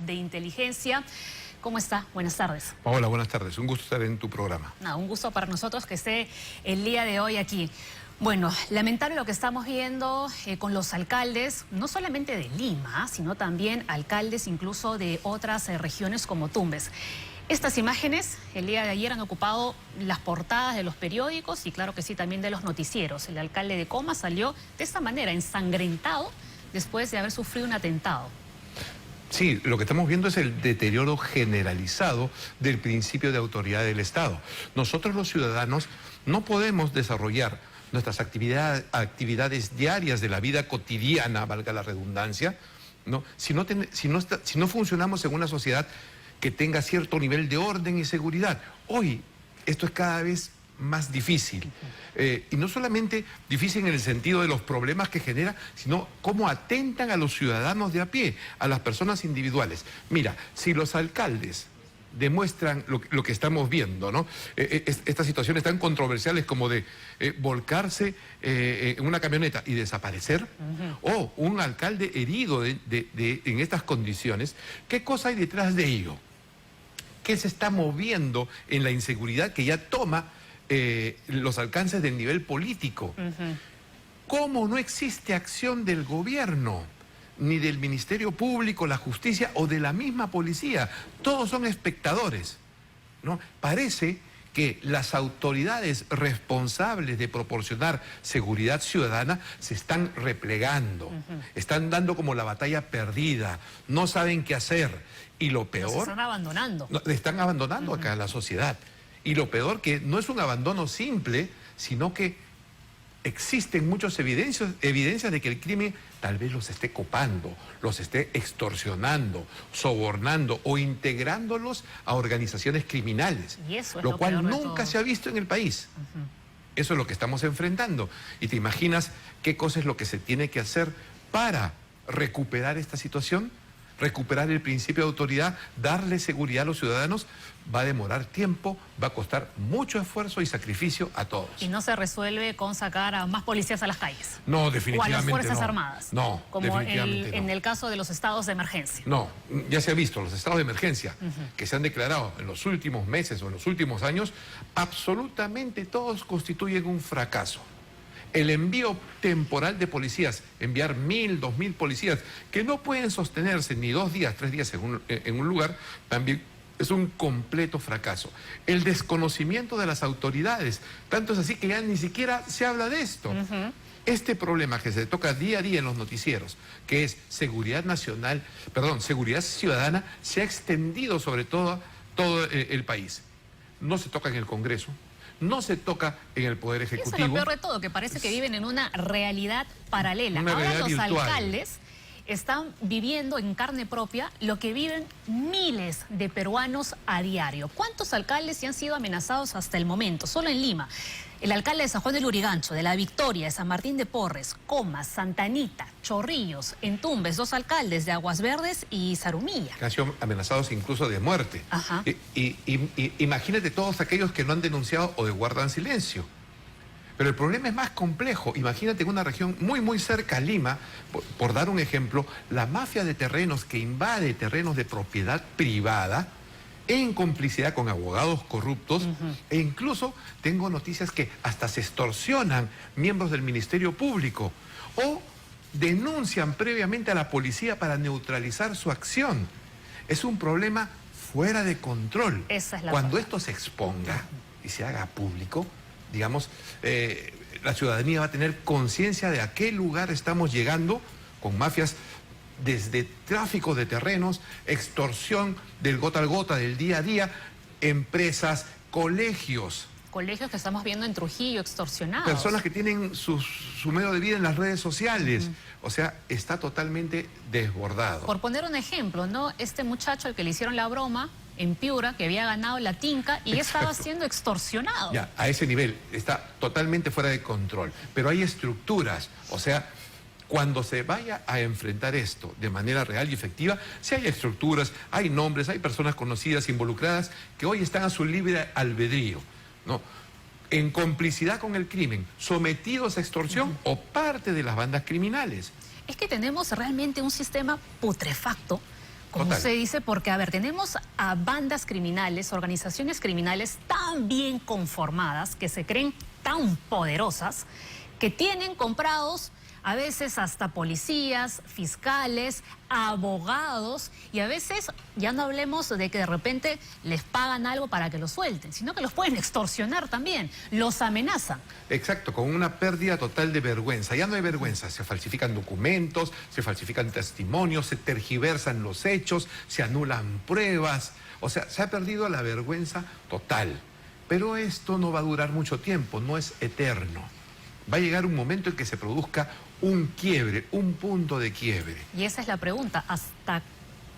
de Inteligencia. ¿Cómo está? Buenas tardes. Hola, buenas tardes. Un gusto estar en tu programa. Un gusto para nosotros que esté el día de hoy aquí. Bueno, lamentable lo que estamos viendo con los alcaldes, no solamente de Lima, sino también alcaldes incluso de otras regiones como Tumbes. Estas imágenes el día de ayer han ocupado las portadas de los periódicos y claro que sí, también de los noticieros. El alcalde de Comas salió de esta manera, ensangrentado, después de haber sufrido un atentado. Sí, lo que estamos viendo es el deterioro generalizado del principio de autoridad del Estado. Nosotros los ciudadanos no podemos desarrollar nuestras actividades diarias de la vida cotidiana, valga la redundancia, ¿no? Si no funcionamos en una sociedad que tenga cierto nivel de orden y seguridad. Hoy esto es cada vez más difícil. Y no solamente difícil en el sentido de los problemas que genera, sino cómo atentan a los ciudadanos de a pie, a las personas individuales. Mira, si los alcaldes demuestran lo que estamos viendo, ¿no? Estas situaciones tan controversiales como de volcarse en una camioneta y desaparecer, o un alcalde herido en estas condiciones, ¿qué cosa hay detrás de ello? ¿Qué se está moviendo en la inseguridad que ya toma los alcances del nivel político? ¿Cómo no existe acción del gobierno, ni del Ministerio Público, la justicia o de la misma policía? Todos son espectadores, ¿no? Parece que las autoridades responsables de proporcionar seguridad ciudadana se están replegando, están dando como la batalla perdida, no saben qué hacer. Y lo peor... Los están abandonando. Están abandonando acá a la sociedad. Y lo peor que no es un abandono simple, sino que existen muchas evidencias de que el crimen tal vez los esté copando, los esté extorsionando, sobornando o integrándolos a organizaciones criminales. Y eso es lo cual peor de nunca todo. se ha visto en el país. Eso es lo que estamos enfrentando. Y te imaginas qué cosa es lo que se tiene que hacer para recuperar esta situación, recuperar el principio de autoridad, darle seguridad a los ciudadanos. Va a demorar tiempo, va a costar mucho esfuerzo y sacrificio a todos. Y no se resuelve con sacar a más policías a las calles. No, definitivamente o a las Fuerzas no. Armadas. No, como definitivamente en no. el caso de los estados de emergencia. No, ya se ha visto, los estados de emergencia que se han declarado en los últimos meses o en los últimos años, absolutamente todos constituyen un fracaso. El envío temporal de policías, enviar 1.000, 2.000 policías, que no pueden sostenerse ni 2 días, 3 días en un lugar, también es un completo fracaso. El desconocimiento de las autoridades, tanto es así que ya ni siquiera se habla de esto. Este problema que se toca día a día en los noticieros, que es seguridad ciudadana, se ha extendido sobre todo el país. No se toca en el Congreso, no se toca en el Poder Ejecutivo. Eso es lo peor de todo, que parece que viven en una realidad paralela. Una Ahora realidad los virtual. alcaldes están viviendo en carne propia lo que viven miles de peruanos a diario. ¿Cuántos alcaldes se han sido amenazados hasta el momento? Solo en Lima. El alcalde de San Juan del Urigancho, de La Victoria, de San Martín de Porres, Comas, Santa Anita, Chorrillos, en Tumbes, 2 alcaldes de Aguas Verdes y Zarumilla. Que han sido amenazados incluso de muerte. Y imagínate todos aquellos que no han denunciado o de guardan silencio. Pero el problema es más complejo. Imagínate en una región muy, muy cerca a Lima, por dar un ejemplo, la mafia de terrenos que invade terrenos de propiedad privada en complicidad con abogados corruptos, e incluso tengo noticias que hasta se extorsionan miembros del Ministerio Público o denuncian previamente a la policía para neutralizar su acción. Es un problema fuera de control. Esa es la Cuando forma. esto se exponga y se haga público, digamos, la ciudadanía va a tener conciencia de a qué lugar estamos llegando con mafias, desde tráfico de terrenos, extorsión del gota al gota, del día a día, empresas, colegios. Colegios que estamos viendo en Trujillo extorsionados. Personas que tienen su medio de vida en las redes sociales. O sea, está totalmente desbordado. Por poner un ejemplo, ¿no? Este muchacho al que le hicieron la broma en Piura, que había ganado la tinca y estaba siendo extorsionado. Ya, a ese nivel, está totalmente fuera de control. Pero hay estructuras, o sea, cuando se vaya a enfrentar esto de manera real y efectiva, si hay estructuras, hay nombres, hay personas conocidas, involucradas, que hoy están a su libre albedrío, ¿no? En complicidad con el crimen, sometidos a extorsión o parte de las bandas criminales. Es que tenemos realmente un sistema putrefacto Como Total. usted dice, porque, a ver, tenemos a bandas criminales, organizaciones criminales tan bien conformadas, que se creen tan poderosas, que tienen comprados a veces hasta policías, fiscales, abogados, y a veces ya no hablemos de que de repente les pagan algo para que los suelten, sino que los pueden extorsionar también, los amenazan. Exacto, con una pérdida total de vergüenza. Ya no hay vergüenza, se falsifican documentos, se falsifican testimonios, se tergiversan los hechos, se anulan pruebas. O sea, se ha perdido la vergüenza total. Pero esto no va a durar mucho tiempo, no es eterno. Va a llegar un momento en que se produzca un quiebre, un punto de quiebre. Y esa es la pregunta, ¿hasta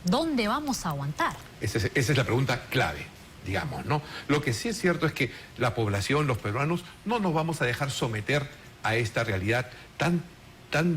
dónde vamos a aguantar? Esa es la pregunta clave, digamos, ¿no? Lo que sí es cierto es que la población, los peruanos, no nos vamos a dejar someter a esta realidad tan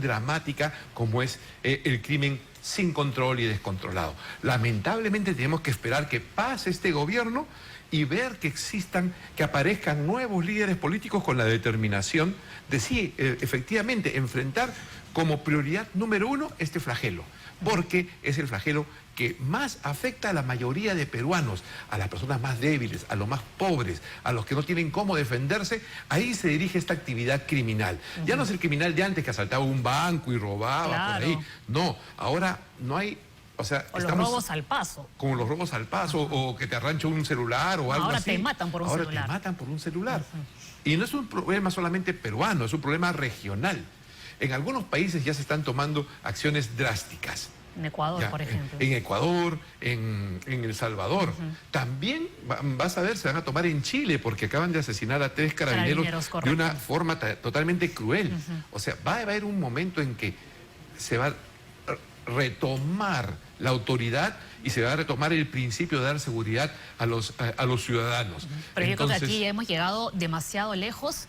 dramática como es el crimen sin control y descontrolado. Lamentablemente tenemos que esperar que pase este gobierno y ver que aparezcan nuevos líderes políticos con la determinación de sí, efectivamente, enfrentar como prioridad número uno este flagelo, porque es el flagelo que más afecta a la mayoría de peruanos, a las personas más débiles, a los más pobres, a los que no tienen cómo defenderse. Ahí se dirige esta actividad criminal. Ya no es el criminal de antes que asaltaba un banco y robaba por ahí. No, ahora no hay... O sea, los robos al paso. Como los robos al paso, o que te arrancha un celular o algo así. Ahora te matan por un celular. Ahora te matan por un celular. Y no es un problema solamente peruano, es un problema regional. En algunos países ya se están tomando acciones drásticas. En Ecuador, Ya, por ejemplo. En Ecuador, en El Salvador. También vas a ver, se van a tomar en Chile, porque acaban de asesinar a 3 carabineros de una forma totalmente cruel. O sea, va a haber un momento en que se va a retomar la autoridad y se va a retomar el principio de dar seguridad a los ciudadanos. Pero yo creo que aquí hemos llegado demasiado lejos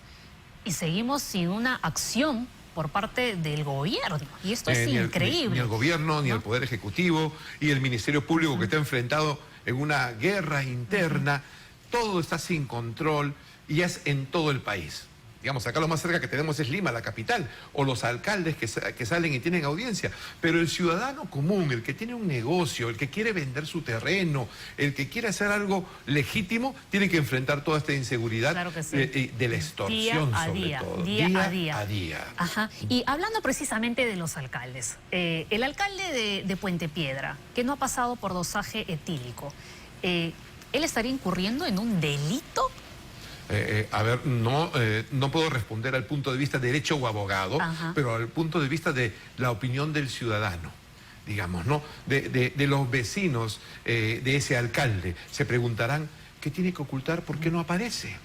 y seguimos sin una acción por parte del gobierno. Y esto es increíble. Ni el gobierno, ni el Poder Ejecutivo, y el Ministerio Público que está enfrentado en una guerra interna. Todo está sin control y es en todo el país. Digamos, acá lo más cerca que tenemos es Lima, la capital, o los alcaldes que salen y tienen audiencia. Pero el ciudadano común, el que tiene un negocio, el que quiere vender su terreno, el que quiere hacer algo legítimo, tiene que enfrentar toda esta inseguridad de la extorsión, día a día. Ajá. Y hablando precisamente de los alcaldes, el alcalde de Puente Piedra, que no ha pasado por dosaje etílico, ¿él estaría incurriendo en un delito? A ver, no puedo responder al punto de vista de derecho o abogado, pero al punto de vista de la opinión del ciudadano, digamos, ¿no? De los vecinos de ese alcalde. Se preguntarán, ¿qué tiene que ocultar? ¿Por qué no aparece?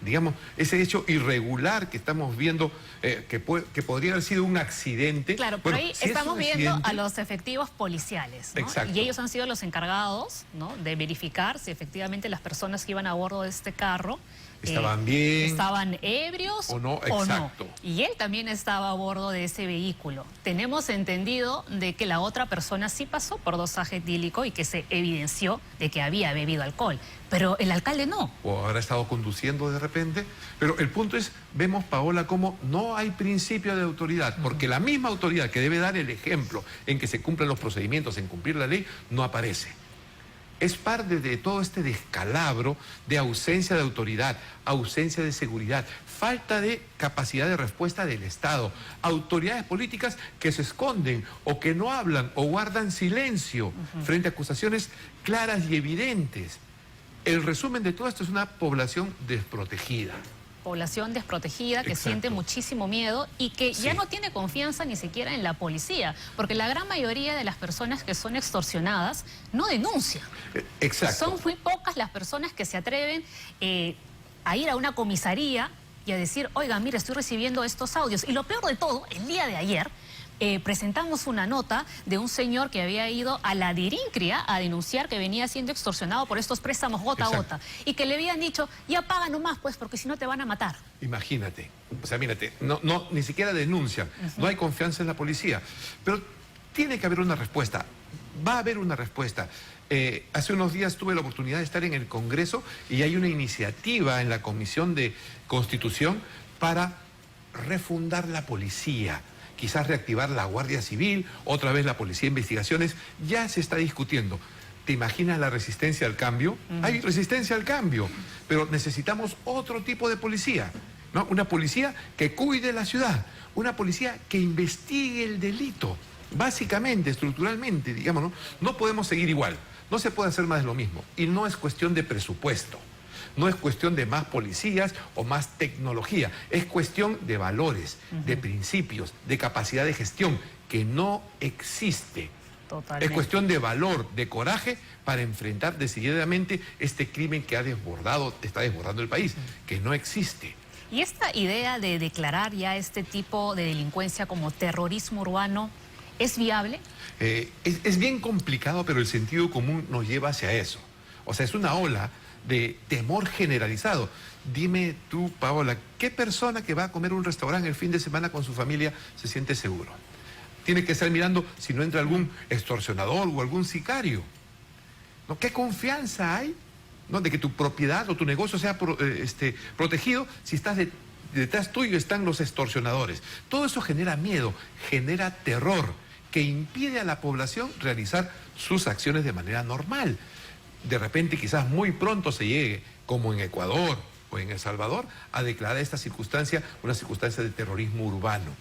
Digamos, ese hecho irregular que estamos viendo, que podría haber sido un accidente. Claro, por ahí estamos viendo a los efectivos policiales, ¿no? Exacto. Y ellos han sido los encargados, ¿no?, de verificar si efectivamente las personas que iban a bordo de este carro estaban bien, estaban ebrios o no. Exacto. Y él también estaba a bordo de ese vehículo. Tenemos entendido de que la otra persona sí pasó por dosaje etílico y que se evidenció de que había bebido alcohol, pero el alcalde no. O habrá estado conduciendo de repente. Pero el punto es, vemos, Paola, cómo no hay principio de autoridad, porque la misma autoridad que debe dar el ejemplo en que se cumplan los procedimientos, en cumplir la ley, no aparece. Es parte de todo este descalabro de ausencia de autoridad, ausencia de seguridad, falta de capacidad de respuesta del Estado, autoridades políticas que se esconden o que no hablan o guardan silencio frente a acusaciones claras y evidentes. El resumen de todo esto es una población desprotegida. Población desprotegida que siente muchísimo miedo y que ya no tiene confianza ni siquiera en la policía, porque la gran mayoría de las personas que son extorsionadas no denuncian. Exacto. Son muy pocas las personas que se atreven a ir a una comisaría y a decir, oiga, mire, estoy recibiendo estos audios. Y lo peor de todo, el día de ayer presentamos una nota de un señor que había ido a la Dirincria a denunciar que venía siendo extorsionado por estos préstamos gota a gota y que le habían dicho, ya paga nomás pues, porque si no te van a matar. Imagínate, o sea, mírate, ni siquiera denuncian, no hay confianza en la policía, pero tiene que haber una respuesta, va a haber una respuesta. Hace unos días tuve la oportunidad de estar en el Congreso y hay una iniciativa en la Comisión de Constitución para refundar la policía, quizás reactivar la Guardia Civil, otra vez la Policía de Investigaciones, ya se está discutiendo. ¿Te imaginas la resistencia al cambio? Hay resistencia al cambio, pero necesitamos otro tipo de policía, ¿no? Una policía que cuide la ciudad, una policía que investigue el delito, básicamente, estructuralmente, digamos, ¿no? No podemos seguir igual, no se puede hacer más de lo mismo, y no es cuestión de presupuesto. No es cuestión de más policías o más tecnología, es cuestión de valores, de principios, de capacidad de gestión, que no existe. Totalmente. Es cuestión de valor, de coraje para enfrentar decididamente este crimen que está desbordando el país, que no existe. ¿Y esta idea de declarar ya este tipo de delincuencia como terrorismo urbano es viable? Es bien complicado, pero el sentido común nos lleva hacia eso. O sea, es una ola de temor generalizado. Dime tú, Paola, ¿qué persona que va a comer a un restaurante el fin de semana con su familia se siente seguro? Tiene que estar mirando si no entra algún extorsionador o algún sicario, ¿no? ¿Qué confianza hay, ¿no?, de que tu propiedad o tu negocio sea protegido si detrás tuyo están los extorsionadores? Todo eso genera miedo, genera terror, que impide a la población realizar sus acciones de manera normal. De repente, quizás muy pronto se llegue, como en Ecuador o en El Salvador, a declarar esta circunstancia una circunstancia de terrorismo urbano,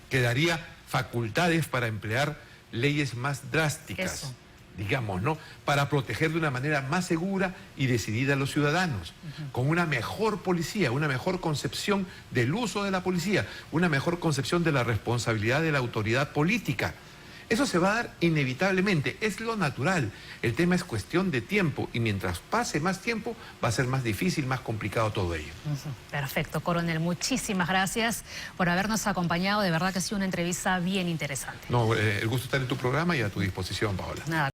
que daría facultades para emplear leyes más drásticas, digamos, ¿no?, para proteger de una manera más segura y decidida a los ciudadanos, con una mejor policía, una mejor concepción del uso de la policía, una mejor concepción de la responsabilidad de la autoridad política. Eso se va a dar inevitablemente, es lo natural. El tema es cuestión de tiempo y mientras pase más tiempo va a ser más difícil, más complicado todo ello. Perfecto, coronel. Muchísimas gracias por habernos acompañado. De verdad que ha sido una entrevista bien interesante. No, el gusto estar en tu programa y a tu disposición, Paola. Nada.